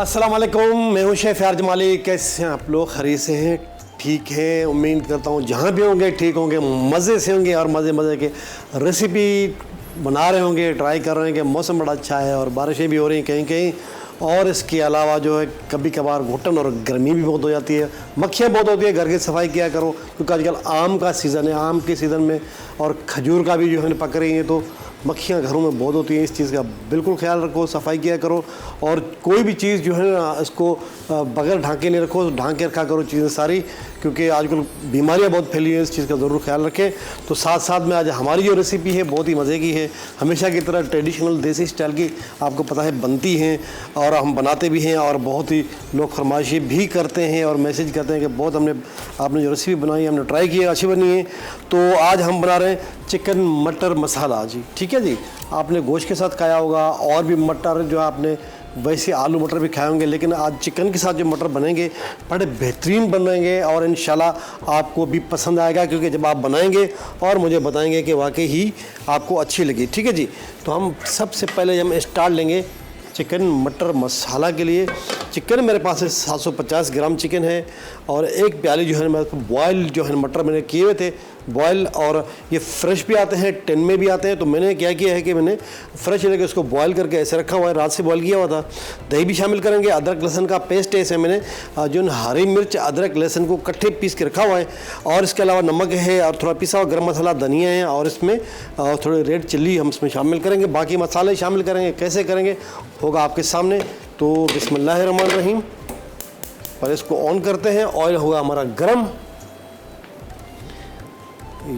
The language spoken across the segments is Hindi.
अस्सलाम वालेकुम, मैं हूं शेफ़ यार जमाली। कैसे हैं आप लोग? खैरियत से हैं? ठीक है, उम्मीद करता हूं जहां भी होंगे ठीक होंगे, मज़े से होंगे और मज़े के रेसिपी बना रहे होंगे, ट्राई कर रहे हैं कि मौसम बड़ा अच्छा है और बारिशें भी हो रही हैं कहीं कहीं। और इसके अलावा जो है कभी कभार घुटन और गर्मी भी बहुत हो जाती है, मक्खियाँ बहुत होती है। घर की सफाई किया करो क्योंकि आजकल आम का सीज़न है, आम के सीज़न में और खजूर का भी जो है पक रही है, तो मक्खियाँ घरों में बहुत होती हैं। इस चीज़ का बिल्कुल ख्याल रखो, सफाई किया करो और कोई भी चीज़ जो है ना इसको बगैर ढाँके नहीं रखो, ढाँक के रखा करो चीज़ें सारी, क्योंकि आजकल बीमारियाँ बहुत फैली हैं। इस चीज़ का ज़रूर ख्याल रखें। तो साथ साथ में आज हमारी जो रेसिपी है बहुत ही मज़े की है, हमेशा की तरह ट्रेडिशनल देसी स्टाइल की आपको पता है बनती हैं और हम बनाते भी हैं और बहुत ही लोग फरमाइशें भी करते हैं और मैसेज करते हैं कि बहुत आपने जो रेसिपी बनाई हमने ट्राई की है, अच्छी बनी है। तो आज हम बना रहे हैं चिकन मटर मसाला जी। ठीक है जी, आपने गोश्त के साथ खाया होगा और भी मटर जो आपने वैसे आलू मटर भी खाए होंगे, लेकिन आज चिकन के साथ जो मटर बनेंगे बड़े बेहतरीन बनेंगे और इंशाल्लाह आपको भी पसंद आएगा, क्योंकि जब आप बनाएंगे और मुझे बताएंगे कि वाकई ही आपको अच्छी लगी। ठीक है जी, तो हम सबसे पहले हम स्टार्ट लेंगे चिकन मटर मसाला के लिए। चिकन मेरे पास है 750 ग्राम चिकन है और एक प्याली जो है मेरे को बॉयल जो है मटर मैंने किए हुए थे बॉयल, और ये फ्रेश भी आते हैं, टिन में भी आते हैं। तो मैंने क्या किया है कि मैंने फ्रेश लेके उसको बॉयल करके ऐसे रखा हुआ है, रात से बॉयल किया हुआ था। दही भी शामिल करेंगे, अदरक लहसुन का पेस्ट है इसे मैंने जो हरी मिर्च अदरक लहसुन को इकट्ठे पीस के रखा हुआ है, और इसके अलावा नमक है और थोड़ा पिसा हुआ गर्म मसाला धनिया है और इसमें थोड़े रेड चिल्ली हम इसमें शामिल करेंगे। बाकी मसाले शामिल करेंगे, कैसे करेंगे होगा आपके सामने। तो बिस्मिल्लाहिर्रहमानिर्रहीम, और इसको ऑन करते हैं। ऑयल होगा हमारा गरम।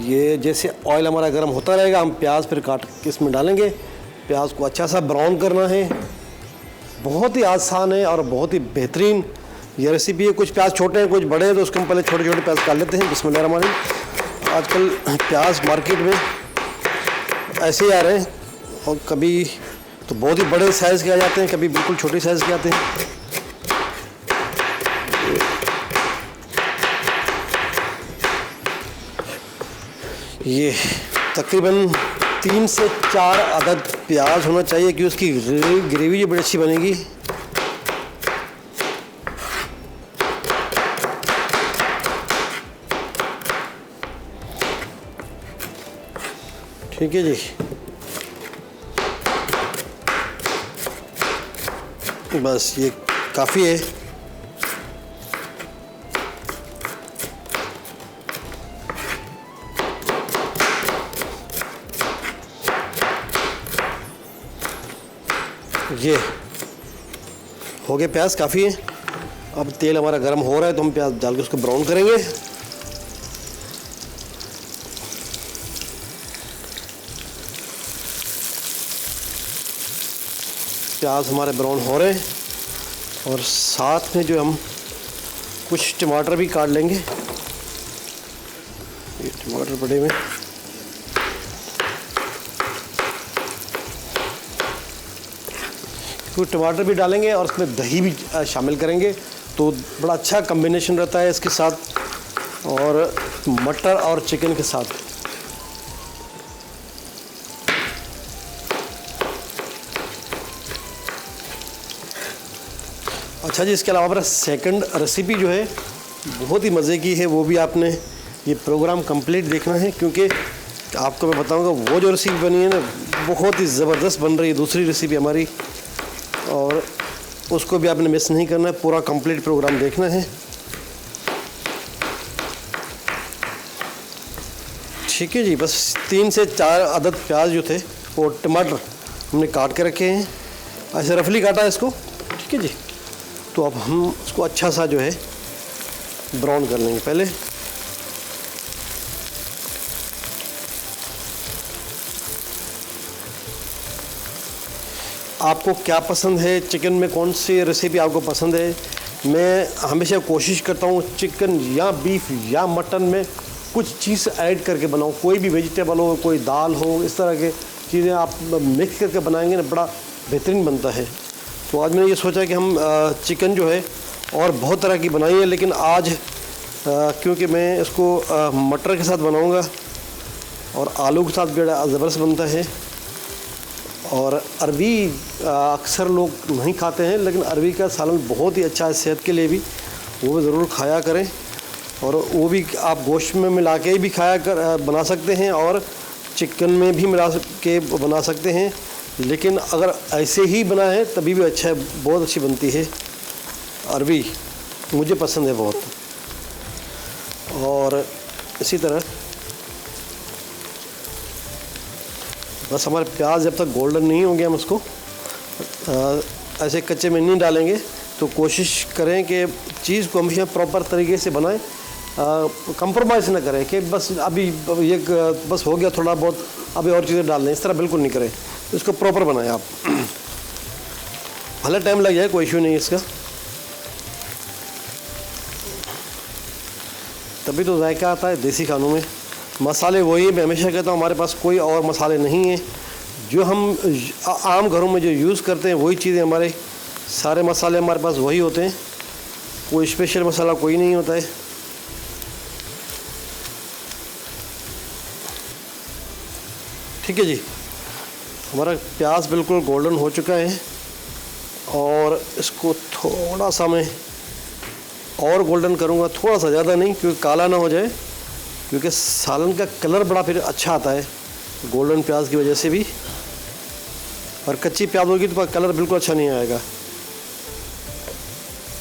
ये जैसे ऑयल हमारा गर्म होता रहेगा हम प्याज फिर काट के इसमें डालेंगे। प्याज को अच्छा सा ब्राउन करना है। बहुत ही आसान है और बहुत ही बेहतरीन ये रेसिपी है। कुछ प्याज छोटे हैं कुछ बड़े हैं, तो उसको हम पहले छोटे छोटे प्याज काट लेते हैं। बिस्मिल्लाहिर्रहमानिर्रहीम। आजकल प्याज मार्केट में ऐसे ही आ रहे हैं और कभी तो बहुत ही बड़े साइज़ के आ जाते हैं, कभी बिल्कुल छोटे साइज़ के आते हैं। ये तकरीबन 3 से 4 अदद प्याज होना चाहिए कि उसकी ग्रेवी जो बड़ी अच्छी बनेगी। ठीक है जी, बस ये काफ़ी है। ये हो गए प्याज, काफ़ी है। अब तेल हमारा गर्म हो रहा है तो हम प्याज डाल के उसको ब्राउन करेंगे। प्याज हमारे ब्राउन हो रहे हैं और साथ में जो हम कुछ टमाटर भी काट लेंगे। ये टमाटर बड़े में कुछ टमाटर भी डालेंगे और उसमें दही भी शामिल करेंगे, तो बड़ा अच्छा कम्बिनेशन रहता है इसके साथ और मटर और चिकन के साथ। अच्छा जी, इसके अलावा हमारा सेकंड रेसिपी जो है बहुत ही मज़े की है, वो भी आपने ये प्रोग्राम कंप्लीट देखना है, क्योंकि आपको मैं बताऊंगा वो जो रेसिपी बनी है ना बहुत ही ज़बरदस्त बन रही है दूसरी रेसिपी हमारी, और उसको भी आपने मिस नहीं करना है, पूरा कंप्लीट प्रोग्राम देखना है। ठीक है जी, बस 3 से 4 अदद प्याज जो थे वो टमाटर हमने काट के रखे हैं, ऐसे रफली काटा है इसको। ठीक है जी, तो अब हम इसको अच्छा सा जो है ब्राउन कर लेंगे पहले। आपको क्या पसंद है, चिकन में कौन सी रेसिपी आपको पसंद है? मैं हमेशा कोशिश करता हूँ चिकन या बीफ या मटन में कुछ चीज़ ऐड करके बनाऊँ, कोई भी वेजिटेबल हो, कोई दाल हो, इस तरह के चीज़ें आप मिक्स करके बनाएंगे ना बड़ा बेहतरीन बनता है। तो आज मैंने ये सोचा कि हम चिकन जो है और बहुत तरह की बनाई है, लेकिन आज क्योंकि मैं इसको मटर के साथ बनाऊँगा और आलू के साथ भी ज़बरदस्त बनता है, और अरबी अक्सर लोग नहीं खाते हैं, लेकिन अरबी का सालन बहुत ही अच्छा है सेहत के लिए भी, वो भी ज़रूर खाया करें। और वो भी आप गोश्त में मिला के भी बना सकते हैं और चिकन में भी मिला के बना सकते हैं, लेकिन अगर ऐसे ही बनाएं तभी भी अच्छा है, बहुत अच्छी बनती है अरबी, मुझे पसंद है बहुत। और इसी तरह बस हमारे प्याज जब तक गोल्डन नहीं होंगे हम उसको ऐसे कच्चे में नहीं डालेंगे। तो कोशिश करें कि चीज़ को हमेशा प्रॉपर तरीके से बनाएं, कंप्रोमाइज़ ना करें कि बस अभी ये बस हो गया थोड़ा बहुत, अभी और चीज़ें डाल दें, इस तरह बिल्कुल नहीं करें। तो इसको प्रॉपर बनाएं आप। भले टाइम लग जाए, कोई इशू नहीं है इसका, तभी तो जायका आता है देसी खानों में। मसाले वही, मैं हमेशा कहता हूँ हमारे पास कोई और मसाले नहीं हैं, जो हम आम घरों में जो यूज़ करते हैं वही चीज़ें, हमारे सारे मसाले हमारे पास वही होते हैं, कोई स्पेशल मसाला कोई नहीं होता है। ठीक है जी, हमारा प्याज बिल्कुल गोल्डन हो चुका है और इसको थोड़ा सा मैं और गोल्डन करूँगा, थोड़ा सा, ज़्यादा नहीं, क्योंकि काला ना हो जाए, क्योंकि सालन का कलर बड़ा फिर अच्छा आता है गोल्डन प्याज की वजह से भी, और कच्ची प्याज होगी तो कलर बिल्कुल अच्छा नहीं आएगा।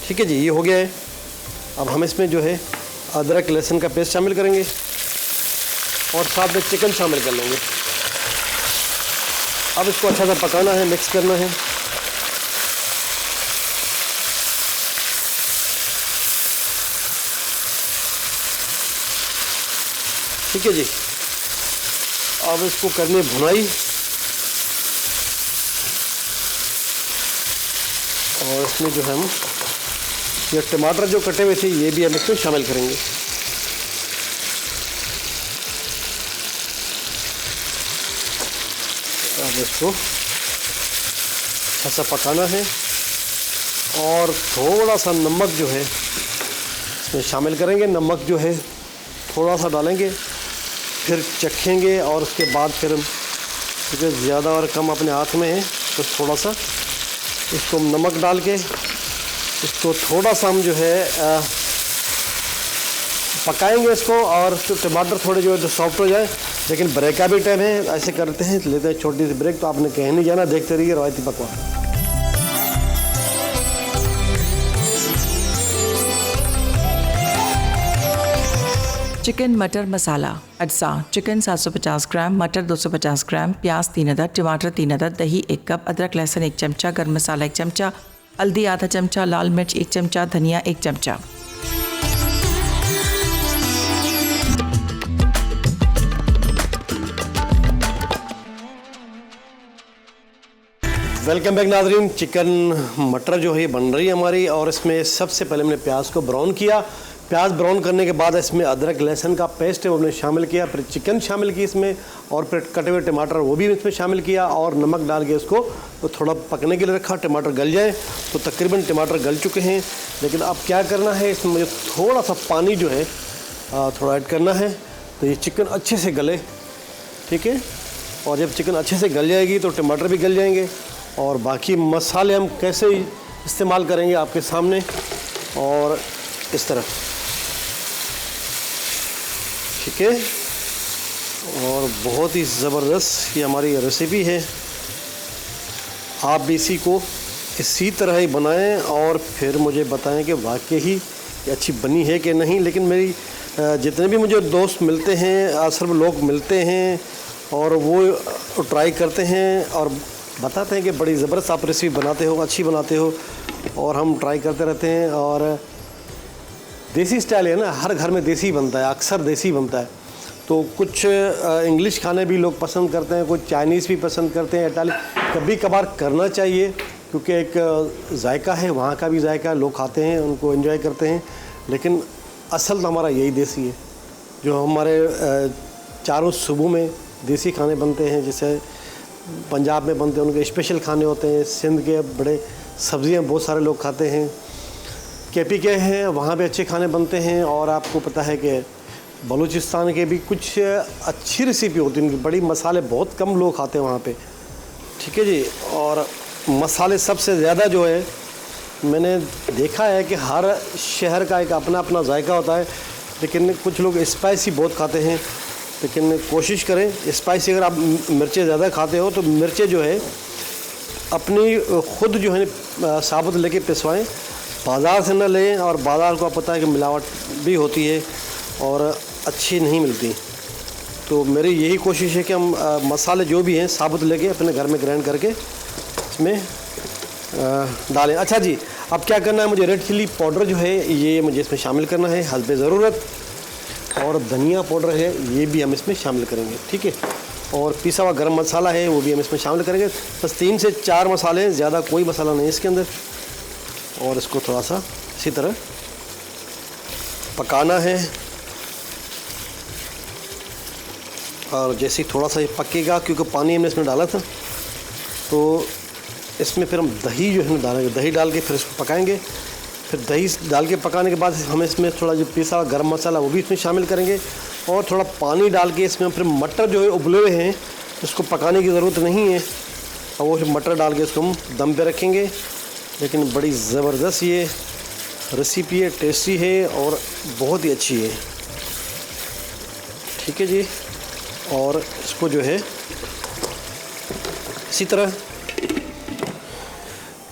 ठीक है जी, ये हो गया है। अब हम इसमें जो है अदरक लहसुन का पेस्ट शामिल करेंगे और साथ में चिकन शामिल कर लेंगे। अब इसको अच्छा सा पकाना है, मिक्स करना है। ठीक है जी, अब इसको करनी भुनाई, और इसमें जो है हम ये टमाटर जो कटे हुए थे ये भी हम इसमें शामिल करेंगे। अब इसको अच्छा सा पकाना है और थोड़ा सा नमक जो है इसमें शामिल करेंगे। नमक जो है थोड़ा सा डालेंगे, फिर चखेंगे, और उसके बाद फिर हम, क्योंकि ज़्यादा और कम अपने हाथ में है, तो थोड़ा सा इसको नमक डाल के इसको थोड़ा सा हम जो है पकाएंगे इसको, और तो टमाटर थोड़े जो है तो सॉफ्ट हो जाए। लेकिन ब्रेक का भी टाइम है, ऐसे करते हैं, लेते हैं छोटी सी ब्रेक। तो आपने कहीं नहीं जाना, देखते रहिए रवायती पकवान। चिकन मटर मसाला अज्जा: चिकन 750 ग्राम, मटर 250 ग्राम, प्याज 3 अदद, टमाटर 3 अदद, दही 1 कप, अदरक लहसुन 1 चमचा, गर्म मसाला 1 चमचा, हल्दी आधा चमचा, लाल मिर्च 1 चमचा, धनिया 1 चमचा। वेलकम बैक नाज़रीन। चिकन मटर जो है बन रही है हमारी, और इसमें सबसे पहले हमने प्याज को ब्राउन किया। प्याज ब्राउन करने के बाद इसमें अदरक लहसुन का पेस्ट है वो हमने शामिल किया, फिर चिकन शामिल की इसमें, और फिर कटे हुए टमाटर वो भी इसमें शामिल किया, और नमक डाल के इसको तो थोड़ा पकने के लिए रखा, टमाटर गल जाए। तो तकरीबन टमाटर गल चुके हैं, लेकिन अब क्या करना है, इसमें मुझे थोड़ा सा पानी जो है थोड़ा ऐड करना है, तो ये चिकन अच्छे से गले। ठीक है, और जब चिकन अच्छे से गल जाएगी तो टमाटर भी गल जाएंगे, और बाकी मसाले हम कैसे इस्तेमाल करेंगे आपके सामने, और इस तरह। ठीक है, और बहुत ही ज़बरदस्त ये हमारी रेसिपी है। आप भी इसी को इसी तरह ही बनाएं और फिर मुझे बताएं कि वाकई ही ये अच्छी बनी है कि नहीं। लेकिन मेरी जितने भी मुझे दोस्त मिलते हैं, अक्सर लोग मिलते हैं, और वो ट्राई करते हैं और बताते हैं कि बड़ी ज़बरदस्त आप रेसिपी बनाते हो, अच्छी बनाते हो, और हम ट्राई करते रहते हैं। और देसी स्टाइल है ना, हर घर में देसी बनता है, अक्सर देसी बनता है। तो कुछ इंग्लिश खाने भी लोग पसंद करते हैं, कुछ चाइनीज़ भी पसंद करते हैं, इटालियन कभी कभार करना चाहिए, क्योंकि एक जायका है, वहाँ का भी जायका लोग खाते हैं, उनको एंजॉय करते हैं। लेकिन असल तो हमारा यही देसी है, जो हमारे चारों सूबों में देसी खाने बनते हैं। जैसे पंजाब में बनते हैं, उनके स्पेशल खाने होते हैं। सिंध के बड़े सब्ज़ियाँ बहुत सारे लोग खाते हैं। KP के हैं, वहाँ पे अच्छे खाने बनते हैं। और आपको पता है कि बलूचिस्तान के भी कुछ अच्छी रेसिपी होती है उनकी, बड़ी मसाले बहुत कम लोग खाते हैं वहाँ पे। ठीक है जी। और मसाले सबसे ज़्यादा जो है मैंने देखा है कि हर शहर का एक अपना अपना जायका होता है, लेकिन कुछ लोग स्पाइसी बहुत खाते हैं। लेकिन कोशिश करें स्पाइसी, अगर आप मिर्चें ज़्यादा खाते हो तो मिर्चें जो है अपनी खुद जो है साबुत लेके पिसवाएं, बाज़ार से न लें। और बाज़ार को आप पता है कि मिलावट भी होती है और अच्छी नहीं मिलती। तो मेरी यही कोशिश है कि हम मसाले जो भी हैं साबुत लेके अपने घर में ग्राइंड करके इसमें डालें। अच्छा जी, अब क्या करना है, मुझे रेड चिली पाउडर जो है ये मुझे इसमें शामिल करना है हस्बे ज़रूरत, और धनिया पाउडर है ये भी हम इसमें शामिल करेंगे, ठीक है। और पिसा हुआ गरम मसाला है वो भी हम इसमें शामिल करेंगे। बस 3 से 4 मसाले हैं, ज़्यादा कोई मसाला नहीं इसके अंदर। और इसको थोड़ा सा इसी तरह पकाना है। और जैसे ही थोड़ा सा ये पकेगा, क्योंकि पानी हमने इसमें डाला था, तो इसमें फिर हम दही जो है डालेंगे। दही डाल के फिर इसको पकाएंगे। फिर दही डाल के पकाने के बाद हम इसमें थोड़ा जो पिसा हुआ गरम मसाला वो भी इसमें शामिल करेंगे। और थोड़ा पानी डाल के इसमें फिर मटर जो है उबले हुए हैं, इसको पकाने की ज़रूरत नहीं है। और वो मटर डाल के इसको हम दम पे रखेंगे। लेकिन बड़ी ज़बरदस्त ये रेसिपी है, टेस्टी है और बहुत ही अच्छी है, ठीक है जी। और इसको जो है इसी तरह,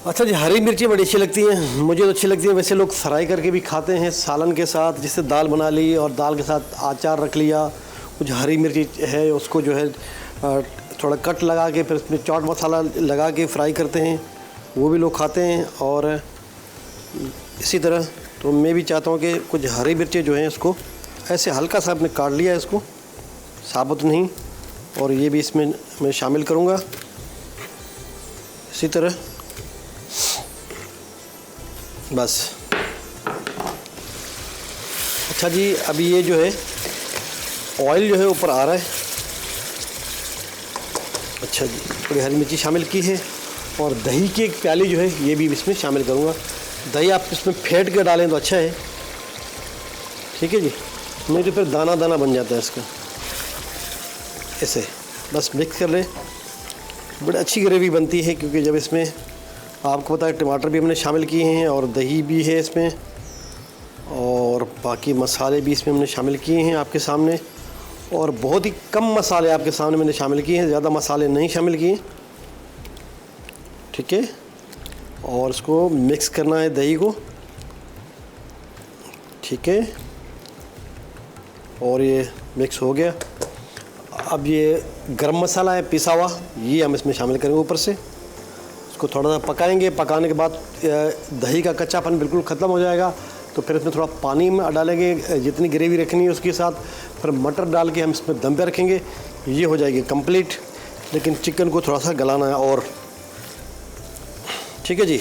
अच्छा जी, हरी मिर्ची बड़ी अच्छी लगती हैं, मुझे तो अच्छी लगती है। वैसे लोग फ्राई करके भी खाते हैं सालन के साथ, जिससे दाल बना ली और दाल के साथ अचार रख लिया। कुछ हरी मिर्ची है उसको जो है थोड़ा कट लगा के फिर उसमें चाट मसाला लगा के फ्राई करते हैं, वो भी लोग खाते हैं। और इसी तरह तो मैं भी चाहता हूँ कि कुछ हरी मिर्ची जो हैं इसको ऐसे हल्का सा आपने काट लिया है, इसको साबुत नहीं, और ये भी इसमें मैं शामिल करूँगा इसी तरह। बस अच्छा जी, अभी ये जो है ऑयल जो है ऊपर आ रहा है। अच्छा जी, थोड़ी हरी मिर्ची शामिल की है और दही की एक प्याली जो है ये भी इसमें शामिल करूँगा। दही आप इसमें फेंट के डालें तो अच्छा है, ठीक है जी, नहीं तो फिर दाना दाना बन जाता है इसका। ऐसे बस मिक्स कर लें, बड़ी अच्छी ग्रेवी बनती है, क्योंकि जब इसमें आपको पता है टमाटर भी हमने शामिल किए हैं और दही भी है इसमें, और बाकी मसाले भी इसमें हमने शामिल किए हैं आपके सामने। और बहुत ही कम मसाले आपके सामने मैंने शामिल किए हैं, ज़्यादा मसाले नहीं शामिल किए, ठीक है। और इसको मिक्स करना है दही को, ठीक है। और ये मिक्स हो गया। अब ये गरम मसाला है पिसा हुआ, ये हम इसमें शामिल करेंगे ऊपर से। इसको थोड़ा सा पकाएंगे। पकाने के बाद दही का कच्चापन बिल्कुल ख़त्म हो जाएगा, तो फिर इसमें थोड़ा पानी में डालेंगे, जितनी ग्रेवी रखनी है उसके साथ। फिर मटर डाल के हम इसमें दम पे रखेंगे, ये हो जाएगी कंप्लीट। लेकिन चिकन को थोड़ा सा गलाना है और, ठीक है जी।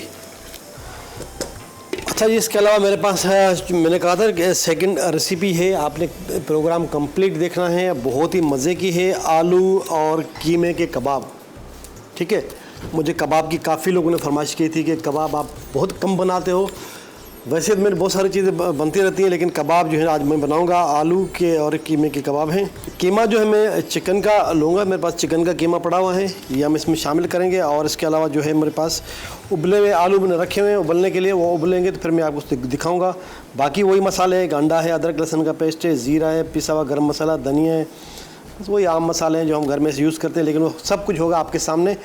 अच्छा जी, इसके अलावा मेरे पास है, मैंने कहा था कि सेकंड रेसिपी है, आपने प्रोग्राम कंप्लीट देखना है, बहुत ही मज़े की है। आलू और कीमे के कबाब, ठीक है। मुझे कबाब की काफ़ी लोगों ने फरमाइश की थी कि कबाब आप बहुत कम बनाते हो। वैसे तो मेरे बहुत सारी चीज़ें बनती रहती हैं, लेकिन कबाब जो है आज मैं बनाऊंगा। आलू के और कीमे के कबाब हैं। कीमा जो है मैं चिकन का लूँगा, मेरे पास चिकन का कीमा पड़ा हुआ है, ये हम इसमें शामिल करेंगे। और इसके अलावा जो है मेरे पास उबले हुए आलू मैंने रखे हुए हैं उबलने के लिए, वो उबलेंगे तो फिर मैं आपको दिखाऊँगा। बाकी वही मसाले हैं, अंडा है, अदरक लहसुन का पेस्ट है, ज़ीरा है, पिसा हुआ गरम मसाला, धनिया है, बस वही आम मसाले हैं जो हम घर में से यूज़ करते हैं। लेकिन वो सब कुछ होगा आपके सामने।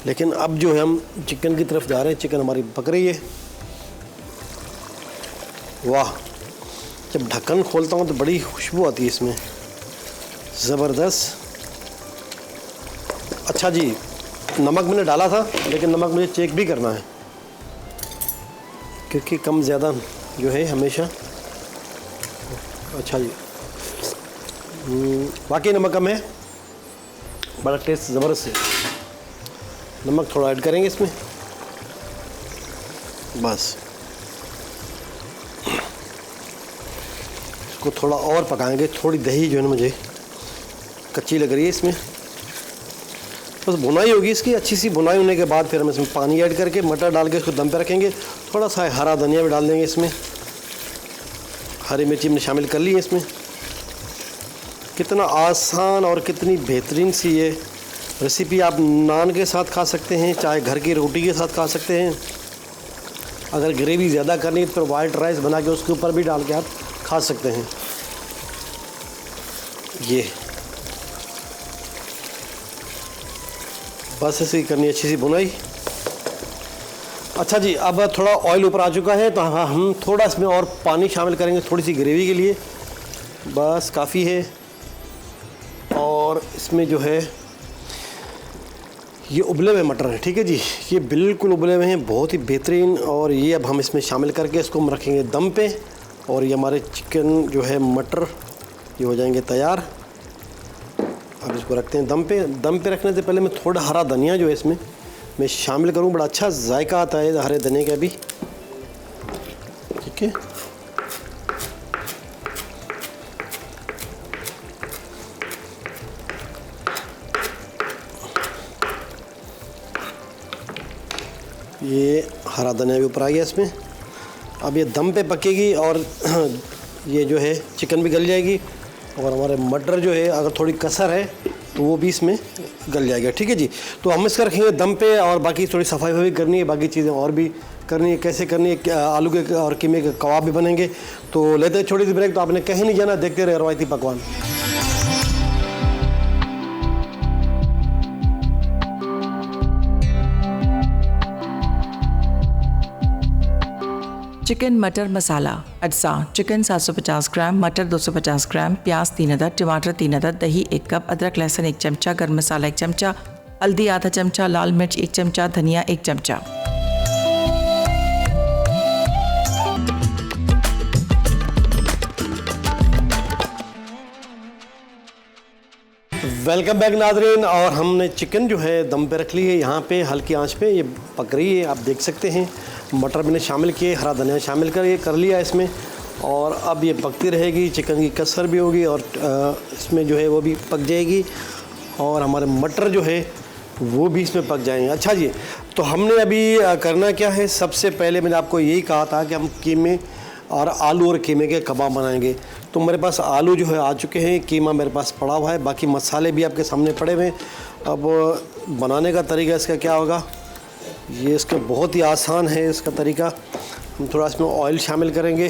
लेकिन अब जो है हम चिकन की तरफ जा रहे हैं। चिकन हमारी पक रही है। वाह, जब ढक्कन खोलता हूँ तो बड़ी खुशबू आती है इसमें, ज़बरदस्त। अच्छा जी, नमक मैंने डाला था, लेकिन नमक मुझे चेक भी करना है, क्योंकि कम ज़्यादा जो है हमेशा। अच्छा जी, बाकी नमक कम है, बड़ा टेस्ट ज़बरदस्त है। नमक थोड़ा ऐड करेंगे इसमें, बस इसको थोड़ा और पकाएंगे। थोड़ी दही जो है ना मुझे कच्ची लग रही है इसमें, बस भुनाई होगी इसकी। अच्छी सी भुनाई होने के बाद फिर हम इसमें पानी ऐड करके मटर डाल के इसको दम पे रखेंगे। थोड़ा सा हरा धनिया भी डाल देंगे इसमें, हरी मिर्ची हमने शामिल कर ली है इसमें। कितना आसान और कितनी बेहतरीन सी ये रेसिपी आप नान के साथ खा सकते हैं, चाहे घर की रोटी के साथ खा सकते हैं। अगर ग्रेवी ज़्यादा करनी है तो वाइट राइस बना के उसके ऊपर भी डाल के आप खा सकते हैं। ये बस ऐसे ही करनी, अच्छी सी भुनाई। अच्छा जी, अब थोड़ा ऑयल ऊपर आ चुका है तो हम थोड़ा इसमें और पानी शामिल करेंगे थोड़ी सी ग्रेवी के लिए, बस काफ़ी है। और इसमें जो है ये उबले हुए मटर हैं, ठीक है जी, ये बिल्कुल उबले हुए हैं, बहुत ही बेहतरीन। और ये अब हम इसमें शामिल करके इसको हम रखेंगे दम पे। और ये हमारे चिकन जो है मटर ये हो जाएंगे तैयार। अब इसको रखते हैं दम पे। दम पे रखने से पहले मैं थोड़ा हरा धनिया जो है इसमें मैं शामिल करूँ, बड़ा अच्छा जायका आता है हरे धनिया का भी, ठीक है। ये हरा धनिया भी ऊपर आ गया इसमें। अब ये दम पे पकेगी और ये जो है चिकन भी गल जाएगी और हमारे मटर जो है अगर थोड़ी कसर है तो वो भी इसमें गल जाएगा, ठीक है जी। तो हम इसका रखेंगे दम पे और बाकी थोड़ी सफाई भी करनी है, बाकी चीज़ें और भी करनी है। कैसे करनी है, आलू के और कीमे के कबाब भी बनेंगे। तो लेते हैं छोटी सी ब्रेक, तो आपने कहीं नहीं जाना, देखते रहे रवायती पकवान। चिकन मटर मसाला अज्जा। चिकन 750 ग्राम, मटर 250 ग्राम, प्याज 3 अदद, टमाटर 3 अदद, दही 1 कप, अदरक लहसुन 1 चमचा, गर्म मसाला 1 चमचा, हल्दी आधा चमचा, लाल मिर्च 1 चमचा, धनिया 1 चमचा। वेलकम बैक नाज़रीन। और हमने चिकन जो है दम पे रख ली है, यहाँ पे हल्की आंच पे ये पक रही है, आप देख सकते हैं। मटर मैंने शामिल किए, हरा धनिया शामिल कर लिया इसमें। और अब ये पकती रहेगी, चिकन की कसर भी होगी और इसमें जो है वो भी पक जाएगी और हमारे मटर जो है वो भी इसमें पक जाएंगे। अच्छा जी, तो हमने अभी करना क्या है, सबसे पहले मैंने आपको यही कहा था कि हम कीमे और आलू और कीमे के कबाब बनाएंगे। तो मेरे पास आलू जो है आ चुके हैं, कीमा मेरे पास पड़ा हुआ है, बाकी मसाले भी आपके सामने पड़े हुए हैं। अब बनाने का तरीका इसका क्या होगा, ये इसका बहुत ही आसान है इसका तरीका। हम थोड़ा इसमें ऑयल शामिल करेंगे।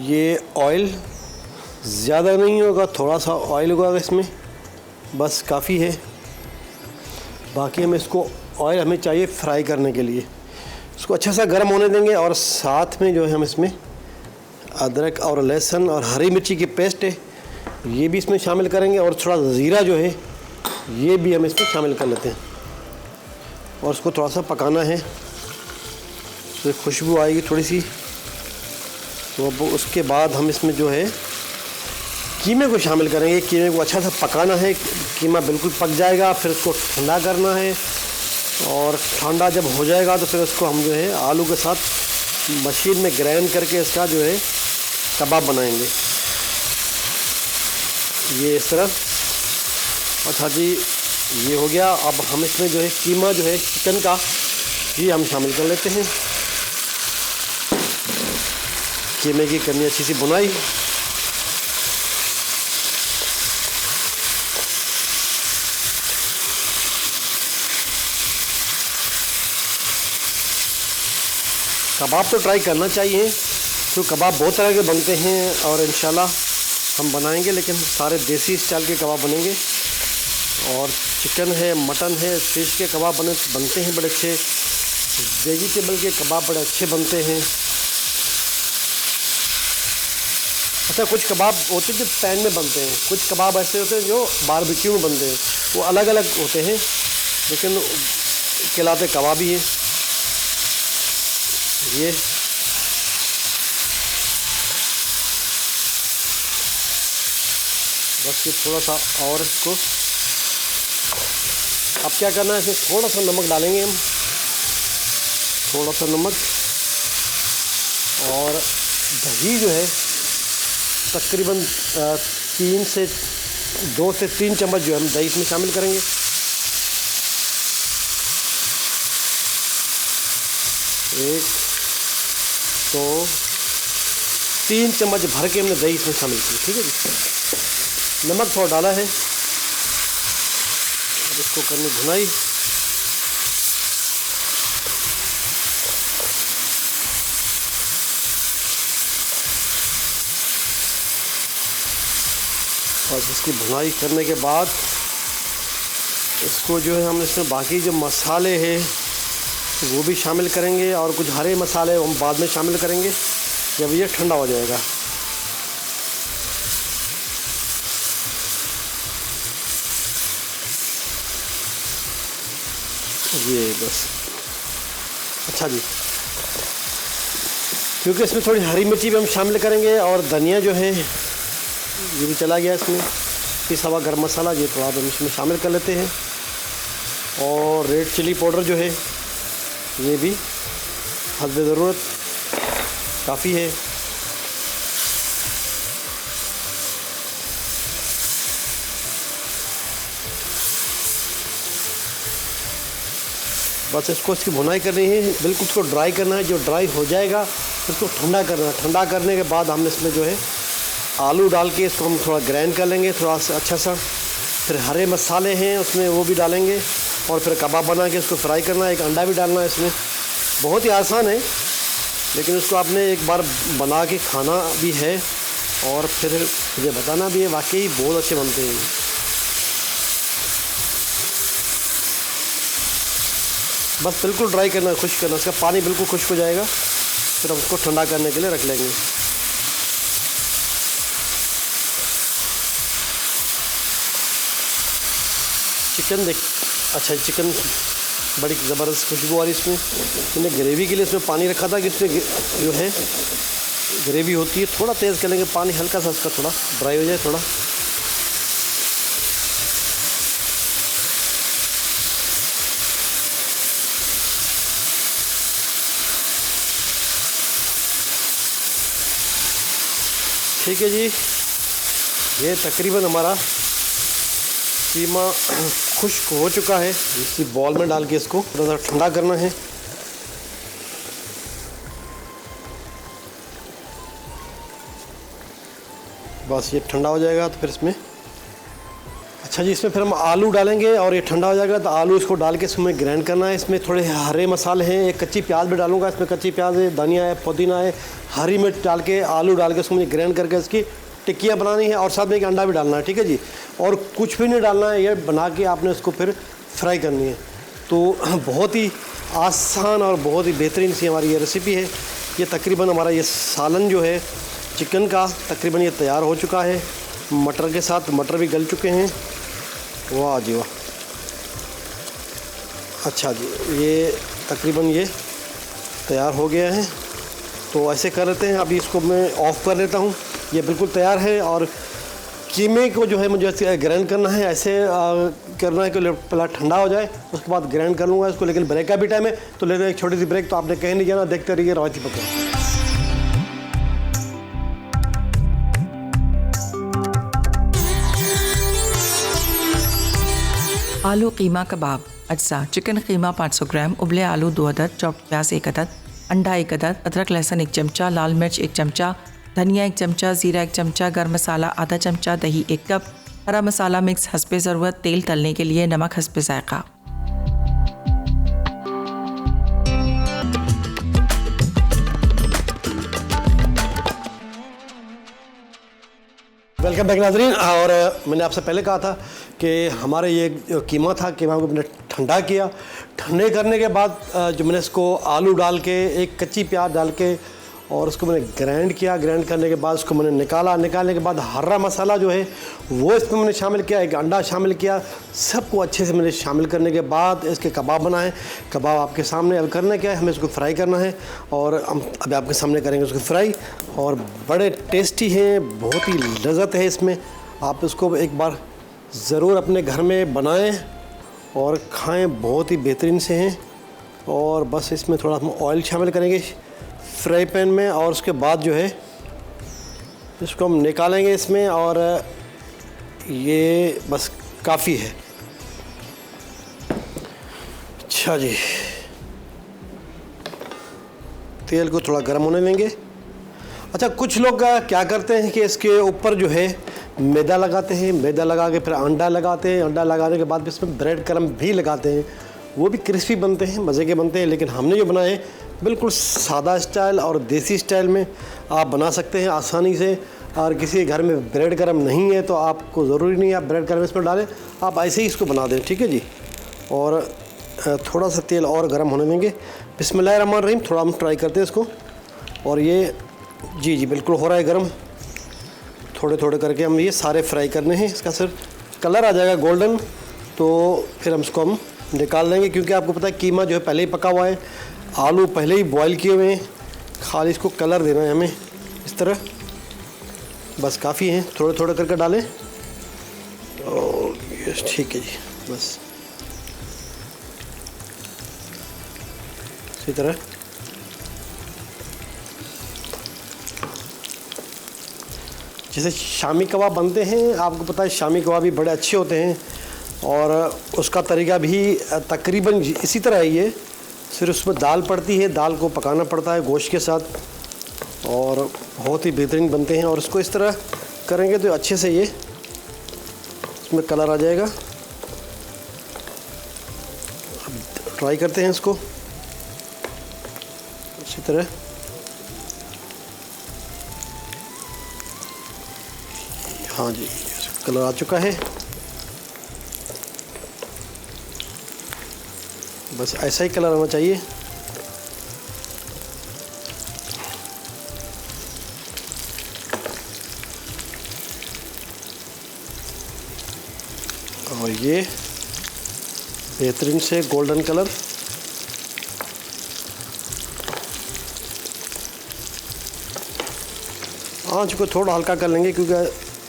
ये ऑयल ज़्यादा नहीं होगा, थोड़ा सा ऑयल होगा इसमें, बस काफ़ी है। बाकी हम इसको ऑयल हमें चाहिए फ्राई करने के लिए, इसको अच्छा सा गर्म होने देंगे। और साथ में जो है हम इसमें अदरक और लहसुन और हरी मिर्ची की पेस्ट है ये भी इसमें शामिल करेंगे। और थोड़ा ज़ीरा जो है ये भी हम इसमें शामिल कर लेते हैं और इसको थोड़ा सा पकाना है, तो खुशबू आएगी थोड़ी सी। तो अब उसके बाद हम इसमें जो है कीमे को शामिल करेंगे। कीमे को अच्छा सा पकाना है, कीमा बिल्कुल पक जाएगा, फिर उसको ठंडा करना है। और ठंडा जब हो जाएगा तो फिर उसको हम जो है आलू के साथ मशीन में ग्राइंड करके इसका जो है कबाब बनाएंगे, ये इस तरह। अच्छा जी, ये हो गया। अब हम इसमें जो है कीमा जो है चिकन का ये हम शामिल कर लेते हैं। कीमे की करनी अच्छी सी बुनाई। कबाब तो ट्राई करना चाहिए, तो कबाब बहुत तरह के बनते हैं और इंशाल्लाह हम बनाएंगे, लेकिन सारे देसी स्टाइल के कबाब बनेंगे। और चिकन है, मटन है, फिश के कबाब बनते हैं बड़े अच्छे, वेजिटेबल के कबाब बड़े अच्छे बनते हैं। अच्छा, कुछ कबाब होते हैं जो पैन में बनते हैं, कुछ कबाब ऐसे होते हैं जो बारबेक्यू में बनते हैं, वो अलग अलग होते हैं, लेकिन कहलाते कबाब ही है। ये बस ये थोड़ा सा और इसको अब क्या करना है, इसमें थोड़ा सा नमक डालेंगे हम, थोड़ा सा नमक। और दही जो है तकरीबन 2 से 3 चम्मच जो है हम दही इसमें शामिल करेंगे। एक तो 3 चम्मच भर के हमने दही इसमें शामिल की, ठीक है जी। नमक थोड़ा डाला है इसको करनी भुनाई। और इसकी भुनाई करने के बाद इसको जो है हम इसमें बाकी जो मसाले हैं वो भी शामिल करेंगे और कुछ हरे मसाले हम बाद में शामिल करेंगे जब ये ठंडा हो जाएगा। ये बस अच्छा जी, क्योंकि इसमें थोड़ी हरी मिर्ची भी हम शामिल करेंगे और धनिया जो है ये भी चला गया इसमें, पिसा हुआ गरम मसाला ये थोड़ा हम इसमें शामिल कर लेते हैं और रेड चिली पाउडर जो है ये भी हस्बे ज़रूरत काफ़ी है। बस इसको इसकी भुनाई करनी है, बिल्कुल इसको ड्राई करना है। जो ड्राई हो जाएगा इसको ठंडा करना है। ठंडा करने के बाद हम इसमें जो है आलू डाल के इसको हम थोड़ा ग्राइंड कर लेंगे थोड़ा सा अच्छा सा। फिर हरे मसाले हैं उसमें वो भी डालेंगे और फिर कबाब बना के इसको फ्राई करना है। एक अंडा भी डालना है इसमें। बहुत ही आसान है, लेकिन उसको आपने एक बार बना के खाना भी है और फिर मुझे बताना भी है, वाकई बहुत अच्छे बनते हैं। बस बिल्कुल ड्राई करना है, खुश्क करना, इसका पानी बिल्कुल खुश्क हो जाएगा। फिर हम उसको ठंडा करने के लिए रख लेंगे। चिकन देख अच्छा, चिकन बड़ी ज़बरदस्त खुशबू आ रही इसमें। मैंने ग्रेवी के लिए इसमें पानी रखा था कि इसमें जो है ग्रेवी होती है। थोड़ा तेज़ कर लेंगे पानी, हल्का सा इसका थोड़ा ड्राई हो जाए थोड़ा। ठीक है जी, ये तकरीबन हमारा कीमा खुश्क हो चुका है। इसी बॉल में डाल के इसको थोड़ा सा ठंडा करना है। बस ये ठंडा हो जाएगा तो फिर इसमें अच्छा जी, इसमें फिर हम आलू डालेंगे और ये ठंडा हो जाएगा तो आलू इसको डाल के इसमें ग्राइंड करना है। इसमें थोड़े हरे मसाले हैं, एक कच्ची प्याज भी डालूंगा इसमें। कच्ची प्याज है, धनिया है, पुदीना है, हरी मिर्च डाल के आलू डाल के इसको मुझे ग्राइंड करके इसकी टिक्कियाँ बनानी है और साथ में एक अंडा भी डालना है। ठीक है जी, और कुछ भी नहीं डालना है, ये बना के आपने इसको फिर फ्राई करनी है। तो बहुत ही आसान और बहुत ही बेहतरीन सी हमारी ये रेसिपी है। ये तकरीबन हमारा ये सालन जो है चिकन का तकरीबन ये तैयार हो चुका है। मटर के साथ, मटर भी गल चुके हैं। वाह जी वाह, अच्छा जी, ये तकरीबन ये तैयार हो गया है। तो ऐसे कर लेते हैं, अभी इसको मैं ऑफ़ कर लेता हूँ। ये बिल्कुल तैयार है और कीमे को जो है मुझे ऐसे ग्राइंड करना है, ऐसे करना है कि पहला ठंडा हो जाए, उसके बाद ग्राइंड कर लूँगा इसको। लेकिन ब्रेक का भी टाइम है तो लेते हैं एक छोटी सी ब्रेक। तो आपने कहीं नहीं जाना, देखते रहिए रवायती पकवान। आलू कीमा कबाब अज्जा। चिकन कीमा 500 ग्राम, उबले आलू 2 अदद, चॉप्ड प्याज 1 अदद, अंडा 1 अदद, अदरक लहसुन 1 चमचा, लाल मिर्च 1 चमचा, धनिया 1 चमचा, जीरा 1 चमचा, गर्म मसाला आधा चमचा, दही 1 कप, हरा मसाला मिक्स हस्बे ज़रूरत, तेल तलने के लिए नमक हस्बे जायका। वेलकम बैक नाज़रीन। और मैंने आपसे पहले कहा था कि हमारे ये जो कीमा था, कीमा को मैंने ठंडा किया। ठंडे करने के बाद जो मैंने इसको आलू डाल के, एक कच्ची प्याज डाल के और उसको मैंने ग्राइंड किया। ग्राइंड करने के बाद उसको मैंने निकाला। निकालने के बाद हरा मसाला जो है वो इसमें मैंने शामिल किया, एक अंडा शामिल किया। सबको अच्छे से मैंने शामिल करने के बाद इसके कबाब बनाए। कबाब आपके सामने। अब करना क्या है, हमें इसको फ्राई करना है और हम अभी आपके सामने करेंगे उसको फ्राई। और बड़े टेस्टी हैं, बहुत ही लज़्ज़त है इसमें। आप इसको एक बार ज़रूर अपने घर में बनाएं और खाएं, बहुत ही बेहतरीन से हैं। और बस इसमें थोड़ा हम ऑयल शामिल करेंगे फ्राई पैन में और उसके बाद जो है इसको हम निकालेंगे इसमें। और ये बस काफ़ी है। अच्छा जी, तेल को थोड़ा गर्म होने देंगे। अच्छा, कुछ लोग क्या करते हैं कि इसके ऊपर जो है मैदा लगाते हैं, मैदा लगा के फिर अंडा लगाते हैं, अंडा लगाने के बाद भी इसमें ब्रेड क्रम्ब भी लगाते हैं, वो भी क्रिस्पी बनते हैं, मज़े के बनते हैं। लेकिन हमने जो बनाए बिल्कुल सादा स्टाइल और देसी स्टाइल में आप बना सकते हैं आसानी से। और किसी घर में ब्रेड क्रम्ब नहीं है तो आपको ज़रूरी नहीं है आप ब्रेड क्रम्ब इसमें डालें, आप ऐसे ही इसको बना दें, ठीक है जी। और थोड़ा सा तेल और गर्म होने देंगे। बिस्मिल्लाहिर्रहमानिर्रहीम, थोड़ा हम ट्राई करते हैं इसको। और ये जी बिल्कुल हो रहा है गर्म। थोड़े थोड़े करके हम ये सारे फ्राई करने हैं। इसका सिर्फ कलर आ जाएगा गोल्डन तो फिर हम इसको निकाल देंगे, क्योंकि आपको पता है कीमा जो है पहले ही पका हुआ है, आलू पहले ही बॉईल किए हुए हैं, खाली इसको कलर देना है हमें इस तरह, बस काफ़ी हैं। थोड़े थोड़े करके डालें और यस ठीक है जी, बस इसी तरह। जैसे शामी कबाब बनते हैं, आपको पता है शामी कबाब भी बड़े अच्छे होते हैं और उसका तरीका भी तकरीबन इसी तरह है। ये सिर्फ उसमें दाल पड़ती है, दाल को पकाना पड़ता है गोश्त के साथ और बहुत ही बेहतरीन बनते हैं। और इसको इस तरह करेंगे तो अच्छे से ये इसमें कलर आ जाएगा। अब ट्राई करते हैं इसको इसी तरह। हाँ जी, कलर आ चुका है, बस ऐसा ही कलर आना चाहिए। और ये बेहतरीन से गोल्डन कलर। आँच को थोड़ा हल्का कर लेंगे क्योंकि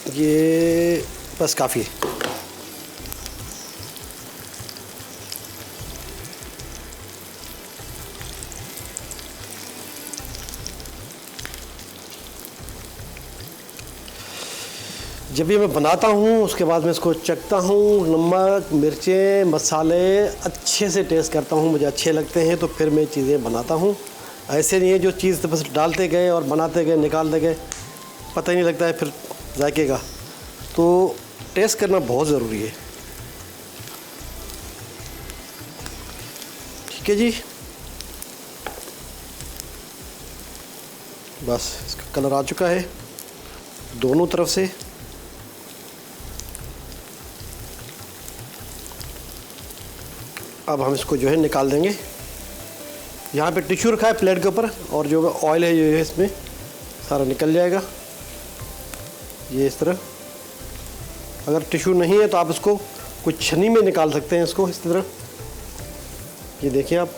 ये बस काफ़ी है। जब भी मैं बनाता हूँ उसके बाद मैं इसको चखता हूँ, नमक मिर्चें मसाले अच्छे से टेस्ट करता हूँ, मुझे अच्छे लगते हैं तो फिर मैं चीज़ें बनाता हूँ। ऐसे नहीं है जो चीज़ तो बस डालते गए और बनाते गए निकालते गए, पता ही नहीं लगता है फिर जायके का। तो टेस्ट करना बहुत ज़रूरी है, ठीक है जी। बस इसका कलर आ चुका है दोनों तरफ से। अब हम इसको जो है निकाल देंगे। यहाँ पे टिश्यू रखा है प्लेट के ऊपर और जो ऑयल है ये इसमें सारा निकल जाएगा ये इस तरह। अगर टिश्यू नहीं है तो आप इसको कुछ छन्नी में निकाल सकते हैं इसको इस तरह। ये देखिए आप,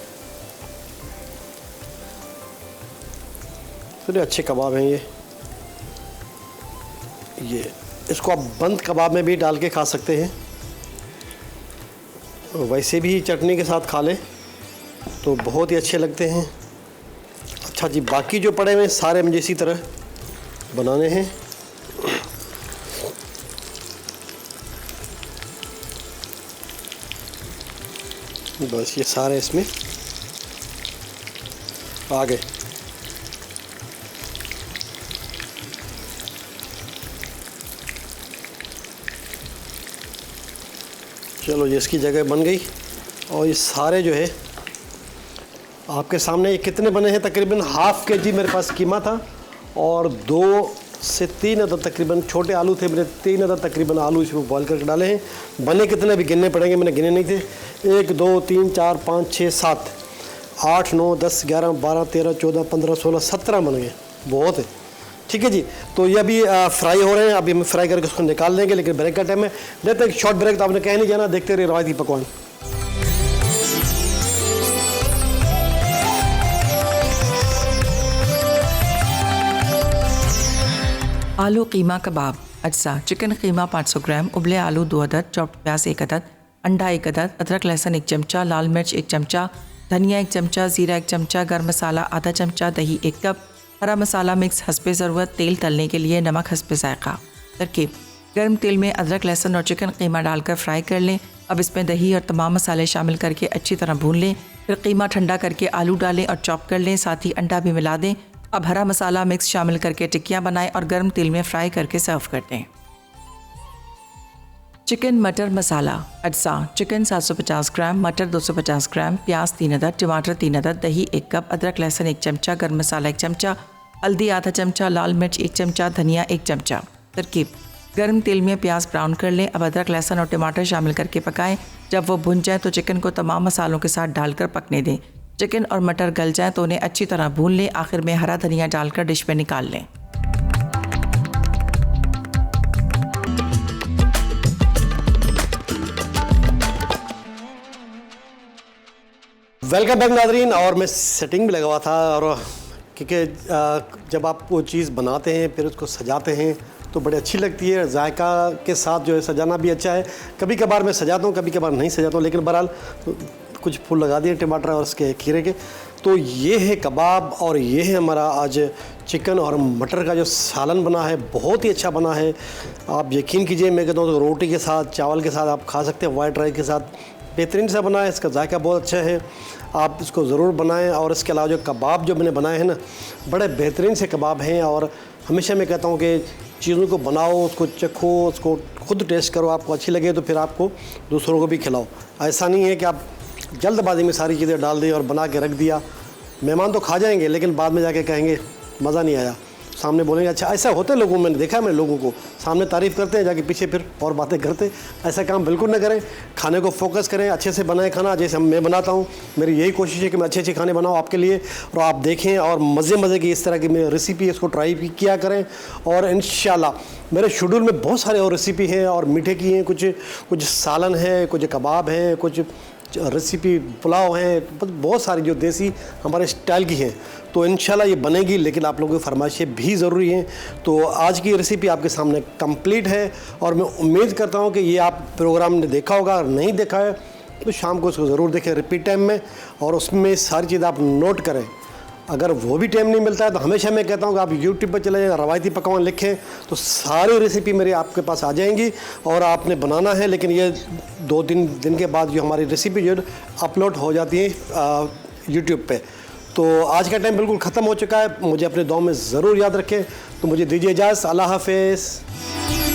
थोड़े अच्छे कबाब हैं ये इसको आप बंद कबाब में भी डाल के खा सकते हैं, वैसे भी चटनी के साथ खा लें तो बहुत ही अच्छे लगते हैं। अच्छा जी, बाकी जो पड़े हुए सारे मुझे इसी तरह बनाने हैं। बस ये सारे इसमें आ गए। चलो ये इसकी जगह बन गई। और ये सारे जो है आपके सामने, ये कितने बने हैं, तकरीबन हाफ़ केजी मेरे पास कीमा था और 2 से 3 अदद तकरीबन छोटे आलू थे, मैंने 3 अदद तकरीबन आलू इसमें बॉईल करके डाले हैं। बने कितने भी गिनने पड़ेंगे, मैंने गिने नहीं थे। 1 2 3 4 5 6 7 8 9 10 11 12 13 14 15 16 17 बन गए, बहुत है, ठीक है जी। तो ये अभी फ्राई हो रहे हैं, अभी हम फ्राई करके उसको निकाल देंगे, लेकिन ब्रेक का टाइम है। लेते हैं एक शॉर्ट ब्रेक, तो आपने कहीं नहीं जाना, देखते रहिए रवायती पकवान। आलू कीमा कबाब अज्जा। चिकन कीमा 500 ग्राम, उबले आलू 2 अदद, चॉप्ड प्याज 1 अदद, अंडा 1 अदद, अदरक लहसुन 1 चमचा, लाल मिर्च 1 चमचा, धनिया 1 चमचा, ज़ीरा 1 चमचा, गर्म मसाला आधा चमचा, दही 1 कप, हरा मसाला मिक्स हस्बे ज़रूरत, तेल तलने के लिए नमक हस्बे जायका। तरकीब: गर्म तेल में अदरक लहसुन और चिकन कीमा डालकर फ्राई कर लें। अब इसमें दही और तमाम मसाले शामिल करके अच्छी तरह भून लें। फिर कीमा ठंडा करके आलू डालें और चॉप कर लें, साथ ही अंडा भी मिला दें। अब हरा मसाला मिक्स शामिल करके टिक्कियाँ बनाएं और गर्म तेल में फ्राई करके सर्व कर दें। चिकन मटर मसाला अज्जा चिकन 750 ग्राम, मटर 250 ग्राम, प्याज 3 अदद, टमाटर 3 अदद, दही 1 कप, अदरक लहसुन 1 चमचा, गर्म मसाला 1 चमचा, हल्दी आधा चमचा, लाल मिर्च 1 चमचा, धनिया 1 चमचा। तरकीब: गर्म तेल में प्याज ब्राउन कर लें। अब अदरक लहसुन और टमाटर शामिल करके पकाएं। जब वो भुन जाए तो चिकन को तमाम मसालों के साथ डालकर पकने दें। चिकन और मटर गल जाएं तो उन्हें अच्छी तरह भून लें। आखिर में हरा धनिया डालकर डिश में निकाल लें। Welcome back Nadreen. और मैं सेटिंग भी लगा हुआ था, और क्योंकि जब आप वो चीज़ बनाते हैं फिर उसको सजाते हैं तो बड़ी अच्छी लगती है। जायका के साथ जो है सजाना भी अच्छा है। कभी कभार मैं सजाता हूँ, कभी कभार नहीं सजाता हूँ, लेकिन बहरहाल कुछ फूल लगा दिए टमाटर और उसके खीरे के। तो ये है कबाब, और ये है हमारा आज चिकन और मटर का जो सालन बना है, बहुत ही अच्छा बना है। आप यकीन कीजिए, मैं कहता हूँ तो रोटी के साथ, चावल के साथ आप खा सकते हैं। वाइट राइस के साथ बेहतरीन सा बना है। इसका जायका बहुत अच्छा है, आप इसको ज़रूर बनाएं। और इसके अलावा जो कबाब जो मैंने बनाए हैं ना, बड़े बेहतरीन से कबाब हैं। और हमेशा मैं कहता हूँ कि चीज़ों को बनाओ, उसको चखो, उसको खुद टेस्ट करो, आपको अच्छी लगे तो फिर आपको दूसरों को भी खिलाओ। ऐसा नहीं है कि आप जल्दबाजी में सारी चीज़ें डाल दी और बना के रख दिया। मेहमान तो खा जाएंगे, लेकिन बाद में जाके कहेंगे मज़ा नहीं आया, सामने बोलेंगे। अच्छा, ऐसा होता है लोगों में, मैंने देखा है। मैं लोगों को सामने तारीफ़ करते हैं, जाके पीछे फिर और बातें करते। ऐसा काम बिल्कुल ना करें। खाने को फोकस करें, अच्छे से बनाएं खाना, जैसे मैं बनाता हूँ। मेरी यही कोशिश है कि मैं अच्छे अच्छे खाने बनाऊँ आपके लिए, और आप देखें और मज़े की इस तरह की मैं रेसिपी इसको ट्राई भी किया करें। और इंशाल्लाह मेरे शेड्यूल में बहुत सारे और रेसिपी हैं, और मीठे की हैं, कुछ सालन है, कुछ कबाब हैं, कुछ रेसिपी पुलाव हैं, बहुत सारी जो देसी हमारे स्टाइल की हैं। तो इंशाल्लाह ये बनेगी, लेकिन आप लोगों की फरमाइशें भी ज़रूरी हैं। तो आज की रेसिपी आपके सामने कंप्लीट है, और मैं उम्मीद करता हूँ कि ये आप प्रोग्राम ने देखा होगा। अगर नहीं देखा है तो शाम को उसको ज़रूर देखें रिपीट टाइम में, और उसमें सारी चीज़ आप नोट करें। अगर वो भी टाइम नहीं मिलता है तो हमेशा मैं कहता हूँ कि आप यूट्यूब पर चले जाएं, रवायती पकवान लिखें, तो सारी रेसिपी मेरी आपके पास आ जाएंगी, और आपने बनाना है। लेकिन ये 2-3 दिन के बाद जो हमारी रेसिपी जो अपलोड हो जाती है यूट्यूब पे। तो आज का टाइम बिल्कुल ख़त्म हो चुका है। मुझे अपने दुआ में ज़रूर याद रखें। तो मुझे दीजिए इजाज़त। अल्लाह हाफ़िज़।